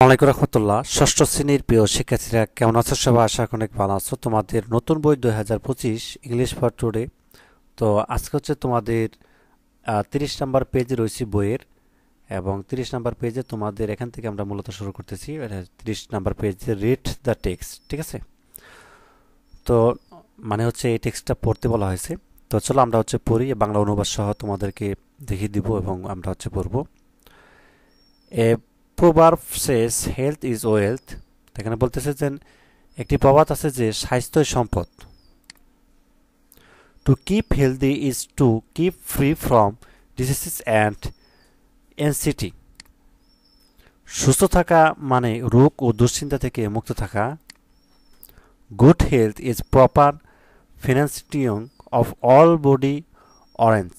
ওয়ালাইকুম রহমতুল্লাহ। ষষ্ঠ শ্রেণীর প্রিয় শিক্ষার্থীরা কেমন আছো? সবাই আশা করি অনেক ভালো আছো। তোমাদের নতুন বই 2025 ইংলিশ ফর টুডে। তো আজকে হচ্ছে তোমাদের 30 নাম্বার পেজে রয়েছে বইয়ের, এবং 30 নাম্বার পেজে তোমাদের এখান থেকে আমরা মূলত শুরু করতেছি। 30 নাম্বার পেজে রিড দ্য টেক্সট, ঠিক আছে? তো মানে হচ্ছে এই টেক্সটটা পড়তে বলা হয়েছে। তো চলো আমরা হচ্ছে পড়ি, বাংলা অনুবাদ সহ তোমাদেরকে দেখিয়ে দিব এবং আমরা হচ্ছে পড়বো। A proverb says health is wealth. এখানে বলতেছে যে একটি প্রবাদ আছে যে স্বাস্থ্যই সম্পদ। To keep healthy is to keep free from diseases and anxiety. সুস্থ থাকা মানে রোগ ও দুশ্চিন্তা থেকে মুক্ত থাকা। Good health is proper functioning of all body organs.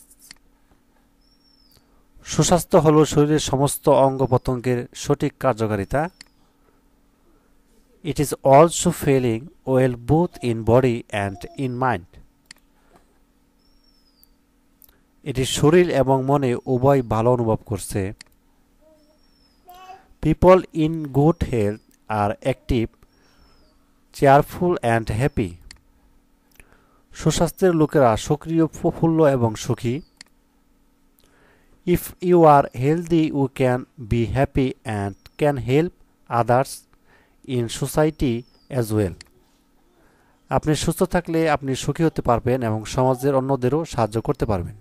সুস্বাস্থ্য হল শরীরের সমস্ত অঙ্গ প্রত্যঙ্গের সঠিক কার্যকারিতা। It is also feeling well both in body and in mind. এটি শরীর এবং মনে উভয় ভালো অনুভব করছে। People in good health are active, cheerful and happy. সুস্বাস্থ্যের লোকেরা সক্রিয়, প্রফুল্ল এবং সুখী। If you are healthy, you can be happy and can help others in society as well. আপনি সুস্থ থাকলে আপনি সুখী হতে পারবেন এবং সমাজের অন্যদেরও সাহায্য করতে পারবেন।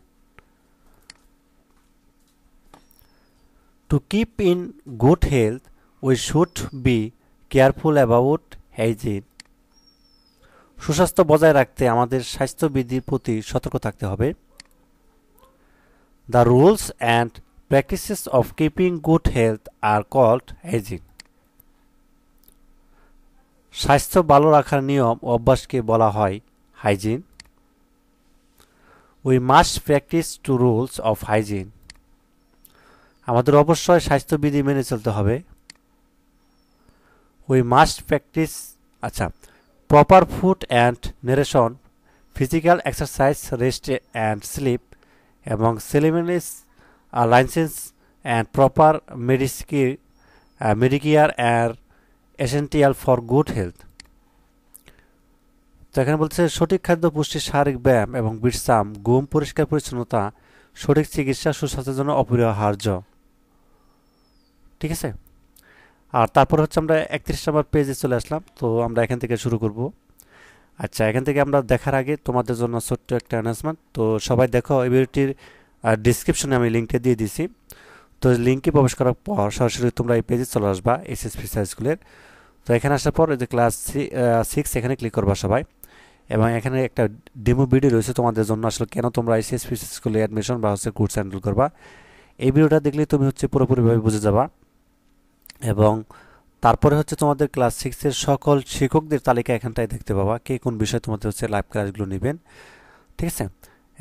To keep in good health, we should be careful about hygiene. সুস্বাস্থ্য বজায় রাখতে আমাদের স্বাস্থ্যবিধির প্রতি সতর্ক থাকতে হবে। The rules and practices of keeping good health are called hygiene. স্বাস্থ্য ভালো রাখার নিয়ম ও অভ্যাসকে বলা হয় hygiene. We must practise to rules of hygiene. আমাদের অবশ্যই স্বাস্থ্যবিধি মেনে চলতে হবে। We must practise proper food and nutrition, physical exercise, rest and sleep এবং cleanliness licence and proper medicare are essential for good health. তো এখানে বলছে সঠিক খাদ্য, পুষ্টি, শারীরিক ব্যায়াম এবং বিশ্রাম, ঘুম, পরিষ্কার পরিচ্ছন্নতা, সঠিক চিকিৎসা সুস্বাস্থ্যের জন্য অপরিহার্য, ঠিক আছে? আর তারপর হচ্ছে আমরা 31 নম্বর পেজে চলে আসলাম। তো আমরা এখান থেকে শুরু করব। আচ্ছা, এখান থেকে আমরা দেখার আগে তোমাদের জন্য ছোট্ট একটা অ্যানাউন্সমেন্ট। তো সবাই দেখো, এই ভিডিওটির ডিসক্রিপশনে আমি লিঙ্কটা দিয়ে দিছি। তো লিঙ্কে প্রবেশ করার পর সরাসরি তোমরা এই পেজে চলে আসবা, এসএসপি স্কুলের। তো এখানে আসার পর এই যে ক্লাস 6 এখানে ক্লিক করবা সবাই, এবং এখানে একটা ডেমো ভিডিও রয়েছে তোমাদের জন্য, আসলে কেন তোমরা এসএসপি স্কুলে অ্যাডমিশন বা হচ্ছে কোর্স হ্যান্ডেল করবা। এই ভিডিওটা দেখলেই তুমি হচ্ছে পুরোপুরিভাবে বুঝে যাবা। এবং তারপরে হচ্ছে তোমাদের ক্লাস 6-এর সকল শিক্ষকদের তালিকা এখানটায় দেখতে পাবা, কে কোন বিষয়ে তোমাদের হচ্ছে লাইভ ক্লাসগুলো নেবেন, ঠিক আছে?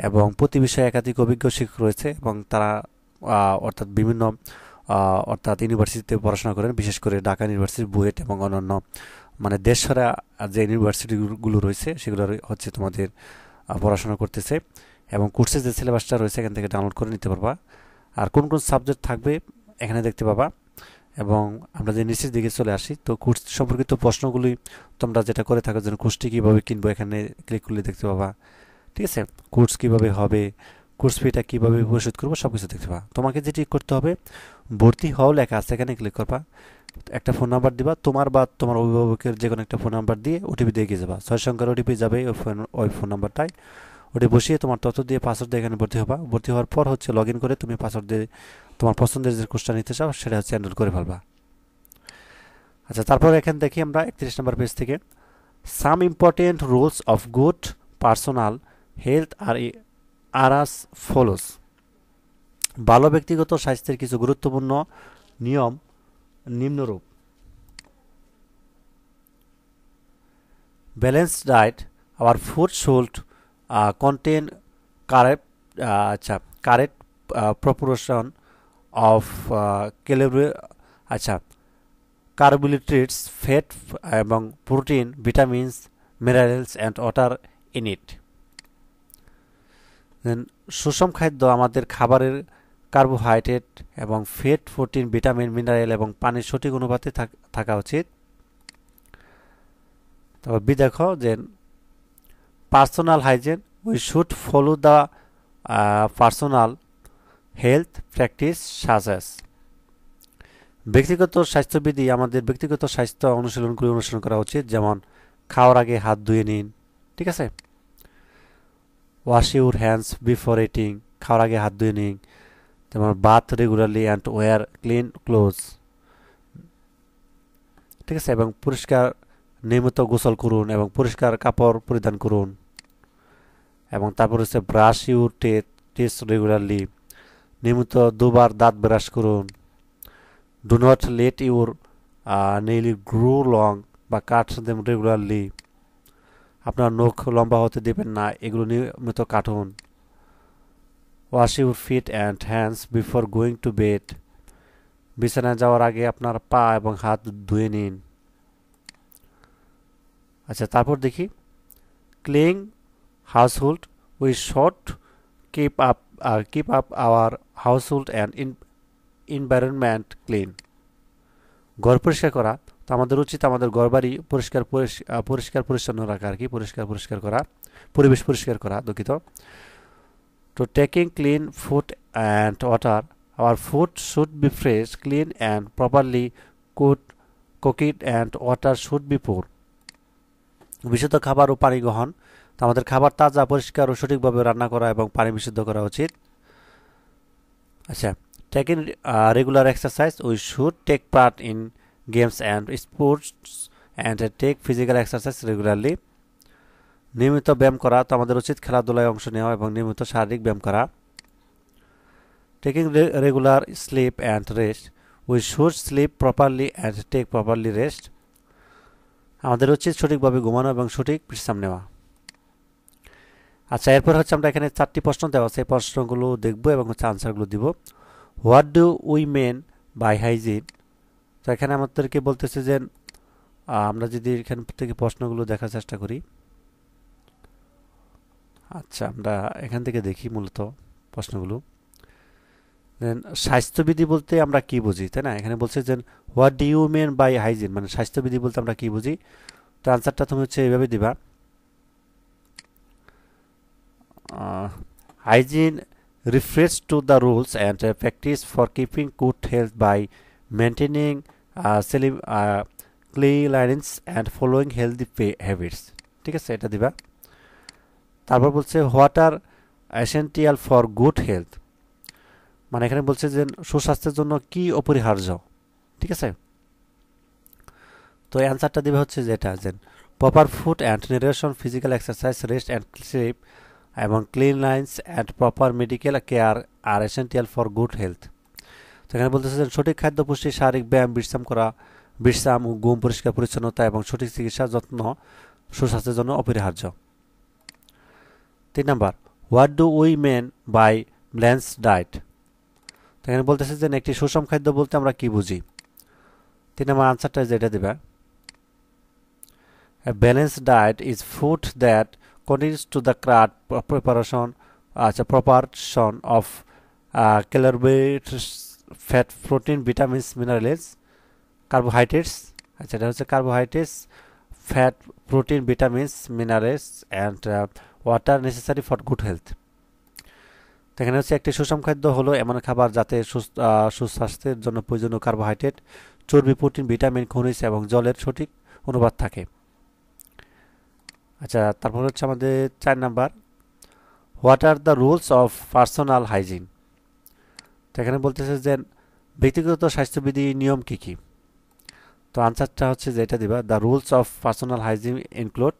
এবং প্রতি বিষয়ে একাধিক অভিজ্ঞ শিক্ষক রয়েছে, এবং তারা অর্থাৎ বিভিন্ন অর্থাৎ ইউনিভার্সিটিতে পড়াশোনা করেন, বিশেষ করে ঢাকা ইউনিভার্সিটি, বুয়েট এবং অন্যান্য মানে দেশসরা যে ইউনিভার্সিটিগুলো রয়েছে সেগুলো হচ্ছে তোমাদের পড়াশোনা করতেছে। এবং কোর্সের যে সিলেবাসটা রয়েছে এখান থেকে ডাউনলোড করে নিতে পারবা। আর কোন কোন সাবজেক্ট থাকবে এখানে দেখতে পাবা। এবং আমরা যে নিচের দিকে চলে আসি, তো কোর্স সম্পর্কিত প্রশ্নগুলি তোমরা যেটা করে থাকো, যেন কোর্সটি কীভাবে কিনবো এখানে ক্লিক করলে দেখতে পাবা, ঠিক আছে? কোর্স কীভাবে হবে, কোর্স ফিটা কীভাবে পরিশোধ করবো, সব কিছু দেখতে পাবা। তোমাকে যেটি করতে হবে, ভর্তি হও লেখা আছে, এখানে ক্লিক করবা, একটা ফোন নাম্বার দিবা, তোমার বা তোমার অভিভাবকের যে কোনো একটা ফোন নাম্বার দিয়ে ওটিপি দিয়ে গিয়ে যাবা। 6 সংখ্যার ওটিপি যাবে ওই ফোন নাম্বারটাই, ওটি বসিয়ে তোমার তথ্য দিয়ে পাসওয়ার্ড দিয়ে এখানে ভর্তি হবা। ভর্তি হওয়ার পর হচ্ছে লগ ইন করে তুমি পাসওয়ার্ড দিয়ে তোমার পছন্দের যে কোর্সটা নিতে চাও সেটা হচ্ছে এনরোল করে ফেলবা। আচ্ছা, তারপর এখানে দেখি আমরা 31 নম্বর পেজ থেকে some important rules of good personal health are as follows. ভালো ব্যক্তিগত স্বাস্থ্যের কিছু গুরুত্বপূর্ণ নিয়ম নিম্নরূপ। Balanced diet, our food should contain correct correct proportion of carbohydrates, fat এবং protein, vitamins, minerals and water in it. সুষম খাদ্য আমাদের খাবারের কার্বোহাইড্রেট এবং ফ্যাট, প্রোটিন, ভিটামিন, মিনারেল এবং পানির সঠিক অনুপাতে থাকা উচিত। তারপর বি দেখো যে personal hygiene, we should follow the personal health practice such as. ব্যক্তিগত স্বাস্থ্যবিধি, আমাদের ব্যক্তিগত স্বাস্থ্য অনুশীলনগুলি অনুসরণ করা উচিত, যেমন খাওয়ার আগে হাত ধুয়ে নিন, ঠিক আছে। Wash your hands before eating, খাওয়ার আগে হাত ধুয়ে নিন। যেমন bath regularly and wear clean clothes, ঠিক আছে। এবং পরিষ্কার নিয়মিত গোসল করুন এবং পরিষ্কার কাপড় পরিধান করুন। এবং তারপর হচ্ছে ব্রাশ ইউর টিথ রেগুলারলি, নিয়মিত দুবার দাঁত ব্রাশ করুন। Do not let your nail grow long বা কাট দেম রেগুলারলি, আপনার নখ লম্বা হতে দেবেন না, এগুলো নিয়মিত কাটুন। Wash your feet and hands before going to bed, বিছানায় যাওয়ার আগে আপনার পা এবং হাত ধুয়ে নিন। আচ্ছা, তারপর দেখি clean household, we should keep up our household and environment clean. ঘর পরিষ্কার করা, তো আমাদের উচিত আমাদের ঘর বাড়ি পরিষ্কার পরিচ্ছন্ন রাখা আর কি, পরিষ্কার করা, পরিবেশ পরিষ্কার করা, দুঃখিত। তো taking clean food and water, hour food should be fresh, clean and properly cooked and water should be পুর। বিশুদ্ধ খাবার ও পানি গ্রহণ, তো আমাদের খাবার তাজা, পরিষ্কার ও সঠিকভাবে রান্না করা এবং পানি বিশুদ্ধ করা উচিত। আচ্ছা, taking regular exercise, we should take part in games and sports and take physical exercise regularly. নিয়মিত ব্যায়াম করা, তো আমাদের উচিত খেলাধুলায় অংশ নেওয়া এবং নিয়মিত শারীরিক ব্যায়াম করা। Taking regular sleep and rest, we should sleep properly and take properly rest. আমাদের উচিত সঠিকভাবে ঘুমানো এবং সঠিক বিশ্রাম নেওয়া। আচ্ছা, এরপর হচ্ছে আমরা এখানে 4টি প্রশ্ন দেওয়া আছে, এই প্রশ্নগুলো দেখব এবং হচ্ছে আনসারগুলো দিব। What do we mean by hygiene, তো এখানে আমাদেরকে বলতেছে যে আমরা যদি এখান থেকে প্রশ্নগুলো দেখার চেষ্টা করি। আচ্ছা, আমরা এখান থেকে দেখি মূলত প্রশ্নগুলো। স্বাস্থ্যবিধি বলতে আমরা কি বুঝি, তাই না? এখানে বলছে যে what do you mean by hygiene, মানে স্বাস্থ্যবিধি বলতে আমরা কি বুঝি। তো আনসারটা তুমি হচ্ছে এইভাবে দিবা, hygiene refers to the rules and practice for keeping good health by maintaining cleanliness and following healthy habits, ঠিক আছে, এটা দিবা। তারপর বলছে what are essential for good health, মানে এখানে বলছে যে সুস্বাস্থ্যের জন্য কি অপরিহার্য, ঠিক আছে। তো এই অ্যান্সারটা দিবে হচ্ছে যেটা যে proper food and nutrition, physical exercise, rest and sleep এবং clean lines and proper medical care are essential for good health. তো এখানে বলতেছে যে সঠিক খাদ্য, পুষ্টি, শারীরিক ব্যায়াম, বিশ্রাম ও ঘুম, পরিষ্কার পরিচ্ছন্নতা এবং সঠিক চিকিৎসা যত্ন সুস্বাস্থ্যের জন্য অপরিহার্য। 3 number, what do we mean by balanced diet, তো এখানে বলতেছে যে একটি সুষম খাদ্য বলতে আমরা কি বুঝি। 3 নাম্বার আনসারটা যেটা দিবা, a balanced diet is food that contributes to the correct proportion of carbohydrates, fat, protein, vitamins, minerals, carbohydrates, আচ্ছা এটা হচ্ছে carbohydrates, fat, protein, vitamins, minerals and water necessary for good health। তো এখানে হচ্ছে একটি সুষম খাদ্য হলো এমন খাবার যাতে সুস্বাস্থ্যের জন্য প্রয়োজনীয় কার্বোহাইড্রেট, চর্বি, প্রোটিন, ভিটামিন, খনিজ এবং জলের সঠিক অনুপাত থাকে। আচ্ছা, তারপর হচ্ছে আমাদের 4 number, what are the rules of personal hygiene, তো এখানে বলতেছে যে ব্যক্তিগত স্বাস্থ্যবিধি নিয়ম কি কি। তো আনসারটা হচ্ছে যেটা দিবা, the rules of personal hygiene include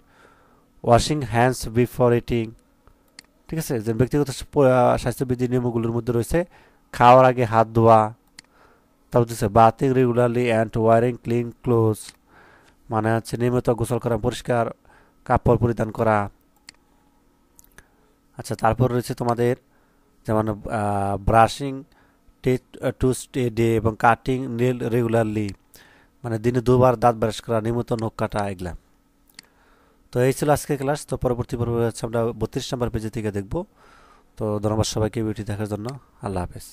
washing hands before eating, ঠিক আছে। যে ব্যক্তিগত স্বাস্থ্যবিধি নিয়মগুলোর মধ্যে রয়েছে খাওয়ার আগে হাত ধোয়া, তারপর হচ্ছে bathing regularly and wearing clean clothes, মানে হচ্ছে নিয়মিত গোসল করা, পরিষ্কার কাপড় পরিধান করা। আচ্ছা, তারপর রয়েছে তোমাদের যেমন ব্রাশিং টুথ ডে এবং কাটিং নেল রেগুলারলি, মানে দিনে 2বার দাঁত ব্রাশ করা, নিয়মিত নখ কাটা, এগুলা। তো এই ছিল আজকের ক্লাস। তো পরবর্তী পর্বে হচ্ছে আমরা 32 নম্বর পেজে থেকে দেখব। তো ধন্যবাদ সবাইকে ভিডিওটি দেখার জন্য। আল্লাহ হাফেজ।